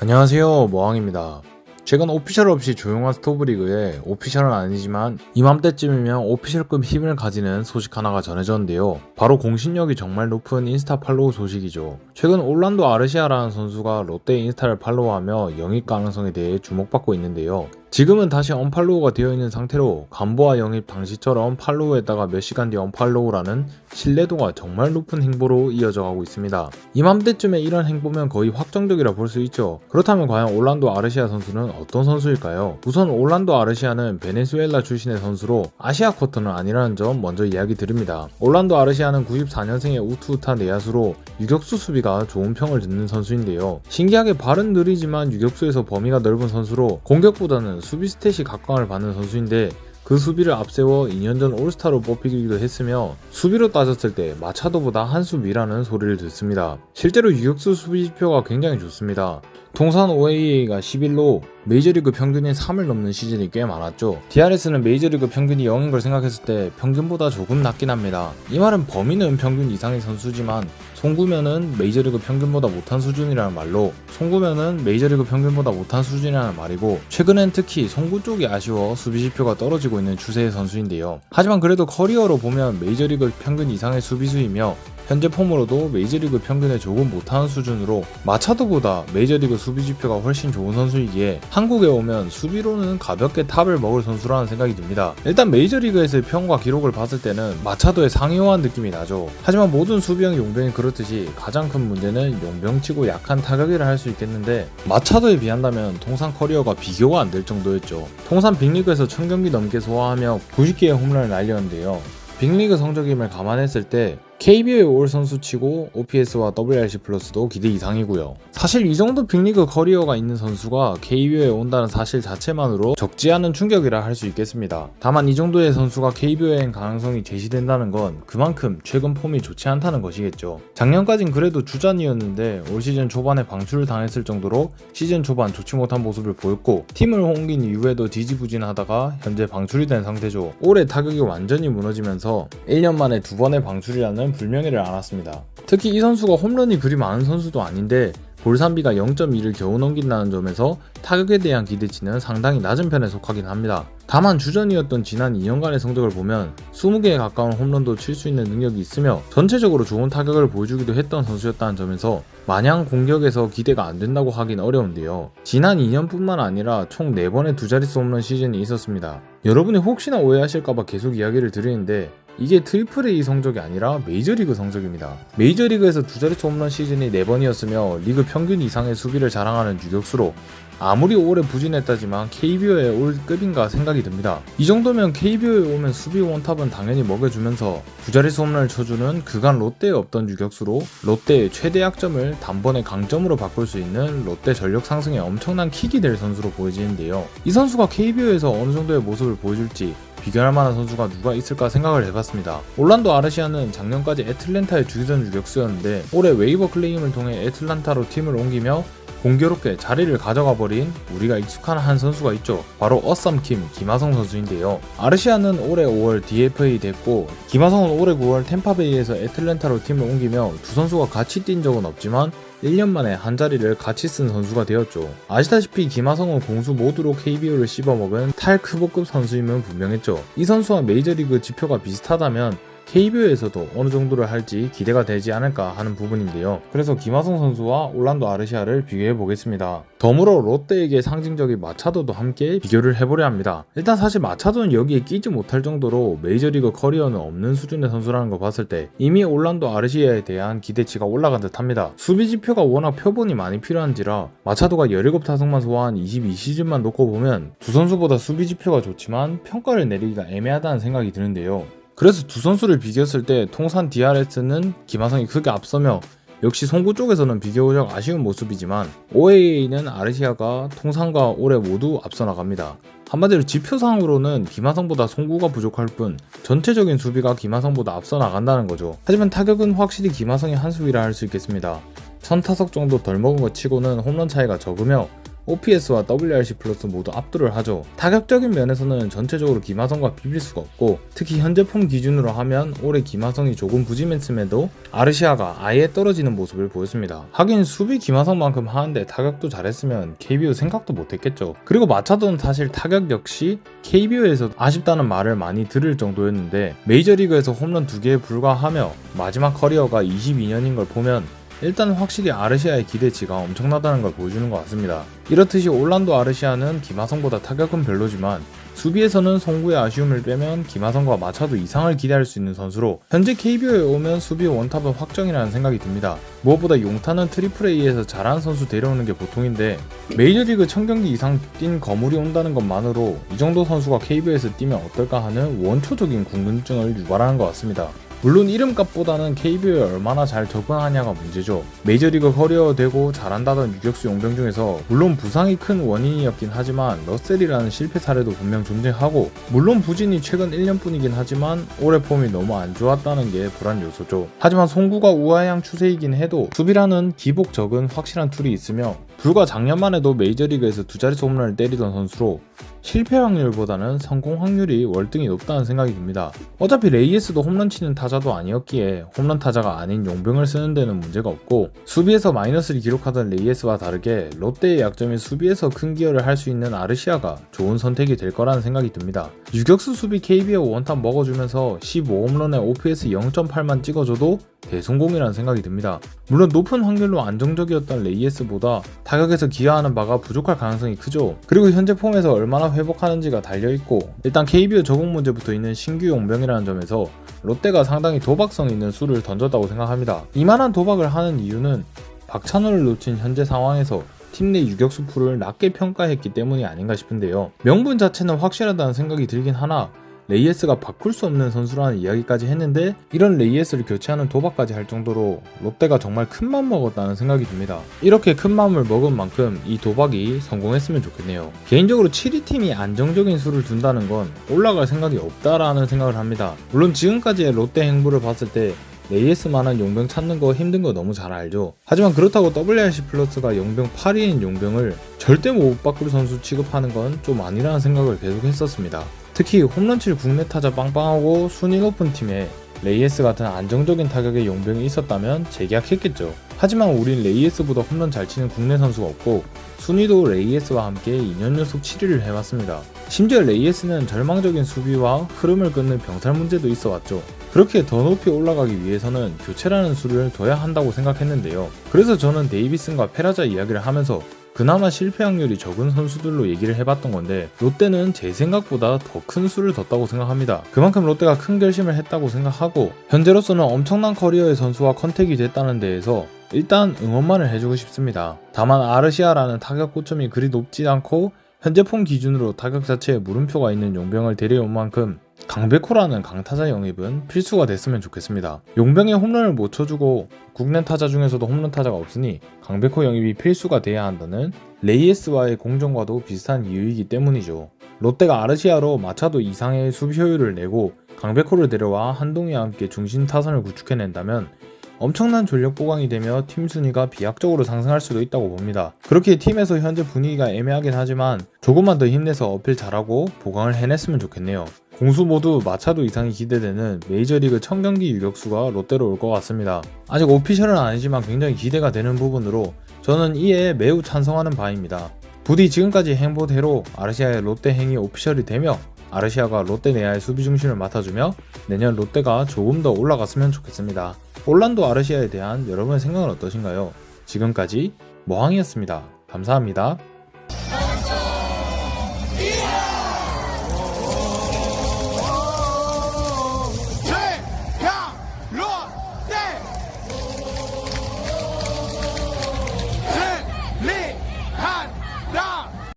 안녕하세요, 머왕입니다. 최근 오피셜 없이 조용한 스토브리그에 오피셜은 아니지만 이맘때쯤이면 오피셜급 힘을 가지는 소식 하나가 전해졌는데요. 바로 공신력이 정말 높은 인스타 팔로우 소식이죠. 최근 올란도 아르시아라는 선수가 롯데 인스타를 팔로우하며 영입 가능성에 대해 주목받고 있는데요. 지금은 다시 언팔로우가 되어 있는 상태로 간보아 영입 당시처럼 팔로우했다가 몇 시간 뒤 언팔로우라는 신뢰도가 정말 높은 행보로 이어져 가고 있습니다. 이맘때쯤에 이런 행보면 거의 확정적이라 볼 수 있죠. 그렇다면 과연 올란도 아르시아 선수는 어떤 선수일까요? 우선 올란도 아르시아는 베네수엘라 출신의 선수로 아시아 쿼터는 아니라는 점 먼저 이야기 드립니다. 올란도 아르시아는 94년생의 우투우타 내야수로 유격수 수비가 좋은 평을 듣는 선수인데요. 신기하게 발은 느리지만 유격수에서 범위가 넓은 선수로 공격보다는 수비 스탯이 각광을 받는 선수인데 그 수비를 앞세워 2년 전 올스타로 뽑히기도 했으며 수비로 따졌을 때 마차도보다 한 수 위라는 소리를 듣습니다. 실제로 유격수 수비 지표가 굉장히 좋습니다. 통산 OAA가 11로 메이저리그 평균인 3을 넘는 시즌이 꽤 많았죠. DRS는 메이저리그 평균이 0인 걸 생각했을 때 평균보다 조금 낮긴 합니다. 이 말은 범위는 평균 이상의 선수지만 송구면은 메이저리그 평균보다 못한 수준이라는 말로 송구면은 메이저리그 평균보다 못한 수준이라는 말이고 최근엔 특히 송구 쪽이 아쉬워 수비지표가 떨어지고 있는 추세의 선수인데요. 하지만 그래도 커리어로 보면 메이저리그 평균 이상의 수비수이며 현재 폼으로도 메이저리그 평균에 조금 못하는 수준으로 마차도보다 메이저리그 수비지표가 훨씬 좋은 선수이기에 한국에 오면 수비로는 가볍게 탑을 먹을 선수라는 생각이 듭니다. 일단 메이저리그에서의 평과 기록을 봤을 때는 마차도의 상위호한 느낌이 나죠. 하지만 모든 수비형 용병이 그렇듯이 가장 큰 문제는 용병치고 약한 타격이라 할 수 있겠는데 마차도에 비한다면 통산 커리어가 비교가 안 될 정도였죠. 통산 빅리그에서 1000경기 넘게 소화하며 90개의 홈런을 날렸는데요. 빅리그 성적임을 감안했을 때 KBO에 올 선수치고 OPS와 WRC 플러스도 기대 이상이고요. 사실 이 정도 빅리그 커리어가 있는 선수가 KBO에 온다는 사실 자체만으로 적지 않은 충격이라 할 수 있겠습니다. 다만 이 정도의 선수가 KBO에 가능성이 제시된다는 건 그만큼 최근 폼이 좋지 않다는 것이겠죠. 작년까진 그래도 주전이었는데 올 시즌 초반에 방출을 당했을 정도로 시즌 초반 좋지 못한 모습을 보였고 팀을 옮긴 이후에도 지지부진하다가 현재 방출이 된 상태죠. 올해 타격이 완전히 무너지면서 1년 만에 2번의 방출이라는 불명예를 안았습니다. 특히 이 선수가 홈런이 그리 많은 선수도 아닌데 볼산비가 0.2를 겨우 넘긴다는 점에서 타격에 대한 기대치는 상당히 낮은 편에 속하긴 합니다. 다만 주전이었던 지난 2년간의 성적을 보면 20개에 가까운 홈런도 칠 수 있는 능력이 있으며 전체적으로 좋은 타격을 보여주기도 했던 선수였다는 점에서 마냥 공격에서 기대가 안 된다고 하긴 어려운데요. 지난 2년뿐만 아니라 총 4번의 두 자릿수 홈런 시즌이 있었습니다. 여러분이 혹시나 오해하실까봐 계속 이야기를 드리는데 이게 트리플 A 성적이 아니라 메이저리그 성적입니다. 메이저리그에서 두 자릿수 홈런 시즌이 4번이었으며 리그 평균 이상의 수비를 자랑하는 유격수로 아무리 오래 부진했다지만 KBO에 올 급인가 생각이 듭니다. 이 정도면 KBO에 오면 수비 원탑은 당연히 먹여주면서 두 자릿수 홈런을 쳐주는 그간 롯데에 없던 유격수로 롯데의 최대 약점을 단번에 강점으로 바꿀 수 있는 롯데 전력 상승에 엄청난 킥이 될 선수로 보여지는데요. 이 선수가 KBO에서 어느 정도의 모습을 보여줄지 비교할 만한 선수가 누가 있을까 생각을 해봤습니다. 올란도 아르시아는 작년까지 애틀랜타의 주전 유격수였는데 올해 웨이버 클레임을 통해 애틀란타로 팀을 옮기며 공교롭게 자리를 가져가 버린 우리가 익숙한 한 선수가 있죠. 바로 어썸킴 김하성 선수인데요. 아르시아는 올해 5월 DFA 됐고 김하성은 올해 9월 템파베이에서 애틀랜타로 팀을 옮기며 두 선수가 같이 뛴 적은 없지만 1년 만에 한 자리를 같이 쓴 선수가 되었죠. 아시다시피 김하성은 공수 모두로 KBO를 씹어먹은 탈크보급 선수임은 분명했죠. 이 선수와 메이저리그 지표가 비슷하다면 KBO에서도 어느 정도를 할지 기대가 되지 않을까 하는 부분인데요. 그래서 김하성 선수와 올란도 아르시아를 비교해 보겠습니다. 덤으로 롯데에게 상징적인 마차도도 함께 비교를 해보려 합니다. 일단 사실 마차도는 여기에 끼지 못할 정도로 메이저리그 커리어는 없는 수준의 선수라는 거 봤을 때 이미 올란도 아르시아에 대한 기대치가 올라간 듯 합니다. 수비 지표가 워낙 표본이 많이 필요한지라 마차도가 17타석만 소화한 22시즌만 놓고 보면 두 선수보다 수비 지표가 좋지만 평가를 내리기가 애매하다는 생각이 드는데요. 그래서 두 선수를 비교했을 때 통산 DRS는 김하성이 크게 앞서며 역시 송구 쪽에서는 비교적 아쉬운 모습이지만 OAA는 아르시아가 통산과 올해 모두 앞서 나갑니다. 한마디로 지표상으로는 김하성보다 송구가 부족할 뿐 전체적인 수비가 김하성보다 앞서 나간다는 거죠. 하지만 타격은 확실히 김하성이 한 수위라 할 수 있겠습니다. 1000타석 정도 덜 먹은 것 치고는 홈런 차이가 적으며 OPS와 WRC 플러스 모두 압도를 하죠. 타격적인 면에서는 전체적으로 김하성과 비빌 수가 없고, 특히 현재 폼 기준으로 하면 올해 김하성이 조금 부진했음에도 아르시아가 아예 떨어지는 모습을 보였습니다. 하긴 수비 김하성만큼 하는데 타격도 잘했으면 KBO 생각도 못했겠죠. 그리고 마차도는 사실 타격 역시 KBO에서 아쉽다는 말을 많이 들을 정도였는데, 메이저리그에서 홈런 2개에 불과하며 마지막 커리어가 22년인 걸 보면 일단 확실히 아르시아의 기대치가 엄청나다는 걸 보여주는 것 같습니다. 이렇듯이 올란도 아르시아는 김하성보다 타격은 별로지만 수비에서는 송구의 아쉬움을 빼면 김하성과 마차도 이상을 기대할 수 있는 선수로 현재 KBO에 오면 수비 원탑은 확정이라는 생각이 듭니다. 무엇보다 용타는 트리플 A에서 잘하는 선수 데려오는 게 보통인데, 메이저리그 1000경기 이상 뛴 거물이 온다는 것만으로 이 정도 선수가 KBO에서 뛰면 어떨까 하는 원초적인 궁금증을 유발하는 것 같습니다. 물론 이름값보다는 KBO에 얼마나 잘 적응하냐가 문제죠. 메이저리그 커리어 되고 잘한다던 유격수 용병 중에서 물론 부상이 큰 원인이었긴 하지만 러셀이라는 실패 사례도 분명 존재하고, 물론 부진이 최근 1년뿐이긴 하지만 올해 폼이 너무 안 좋았다는 게 불안 요소죠. 하지만 송구가 우하향 추세이긴 해도 수비라는 기복 적은 확실한 툴이 있으며, 불과 작년만 해도 메이저리그에서 두 자릿수 홈런을 때리던 선수로 실패 확률보다는 성공 확률이 월등히 높다는 생각이 듭니다. 어차피 레이에스도 홈런 치는 타자도 아니었기에 홈런 타자가 아닌 용병을 쓰는 데는 문제가 없고, 수비에서 마이너스를 기록하던 레이에스와 다르게 롯데의 약점인 수비에서 큰 기여를 할 수 있는 아르시아가 좋은 선택이 될 거라는 생각이 듭니다. 유격수 수비 KBO 원탑 먹어주면서 15홈런에 OPS 0.8만 찍어줘도 대성공이라는 생각이 듭니다. 물론 높은 확률로 안정적이었던 레이에스보다 타격에서 기여하는 바가 부족할 가능성이 크죠. 그리고 현재 폼에서 얼마나 회복하는지가 달려있고, 일단 KBO 적응 문제 붙어 있는 신규 용병이라는 점에서 롯데가 상당히 도박성 있는 수를 던졌다고 생각합니다. 이만한 도박을 하는 이유는 박찬호를 놓친 현재 상황에서 팀 내 유격수 풀을 낮게 평가했기 때문이 아닌가 싶은데요. 명분 자체는 확실하다는 생각이 들긴 하나 레이에스가 바꿀 수 없는 선수라는 이야기까지 했는데, 이런 레이에스를 교체하는 도박까지 할 정도로 롯데가 정말 큰맘 먹었다는 생각이 듭니다. 이렇게 큰맘을 먹은 만큼 이 도박이 성공했으면 좋겠네요. 개인적으로 7위 팀이 안정적인 수를 둔다는 건 올라갈 생각이 없다라는 생각을 합니다. 물론 지금까지의 롯데 행보를 봤을 때 레이에스만한 용병 찾는 거 힘든 거 너무 잘 알죠. 하지만 그렇다고 WRC 플러스가 용병 8위인 용병을 절대 못 바꿀 선수 취급하는 건 좀 아니라는 생각을 계속 했었습니다. 특히 홈런칠 국내 타자 빵빵하고 순위 높은 팀에 레이에스 같은 안정적인 타격의 용병이 있었다면 재계약했겠죠. 하지만 우린 레이에스보다 홈런 잘 치는 국내 선수가 없고, 순위도 레이에스와 함께 2년 연속 7위를 해왔습니다. 심지어 레이에스는 절망적인 수비와 흐름을 끊는 병살 문제도 있어 왔죠. 그렇게 더 높이 올라가기 위해서는 교체라는 수를 둬야 한다고 생각했는데요. 그래서 저는 데이비슨과 페라자 이야기를 하면서 그나마 실패 확률이 적은 선수들로 얘기를 해봤던 건데, 롯데는 제 생각보다 더 큰 수를 뒀다고 생각합니다. 그만큼 롯데가 큰 결심을 했다고 생각하고, 현재로서는 엄청난 커리어의 선수와 컨택이 됐다는 데에서 일단 응원만을 해주고 싶습니다. 다만 아르시아라는 타격 고점이 그리 높지 않고 현재 폼 기준으로 타격 자체에 물음표가 있는 용병을 데려온 만큼 강백호라는 강타자 영입은 필수가 됐으면 좋겠습니다. 용병에 홈런을 못 쳐주고 국내 타자 중에서도 홈런 타자가 없으니 강백호 영입이 필수가 돼야 한다는 레이에스와의 공정과도 비슷한 이유이기 때문이죠. 롯데가 아르시아로 마차도 이상의 수비 효율을 내고 강백호를 데려와 한동희와 함께 중심 타선을 구축해낸다면 엄청난 전력 보강이 되며 팀 순위가 비약적으로 상승할 수도 있다고 봅니다. 그렇게 팀에서 현재 분위기가 애매하긴 하지만 조금만 더 힘내서 어필 잘하고 보강을 해냈으면 좋겠네요. 공수 모두 마차도 이상이 기대되는 메이저리그 1000경기 유격수가 롯데로 올 것 같습니다. 아직 오피셜은 아니지만 굉장히 기대가 되는 부분으로 저는 이에 매우 찬성하는 바입니다. 부디 지금까지 행보대로 아르시아의 롯데 행이 오피셜이 되며 아르시아가 롯데 내야의 수비 중심을 맡아주며 내년 롯데가 조금 더 올라갔으면 좋겠습니다. 올란도 아르시아에 대한 여러분의 생각은 어떠신가요? 지금까지 모항이었습니다. 감사합니다.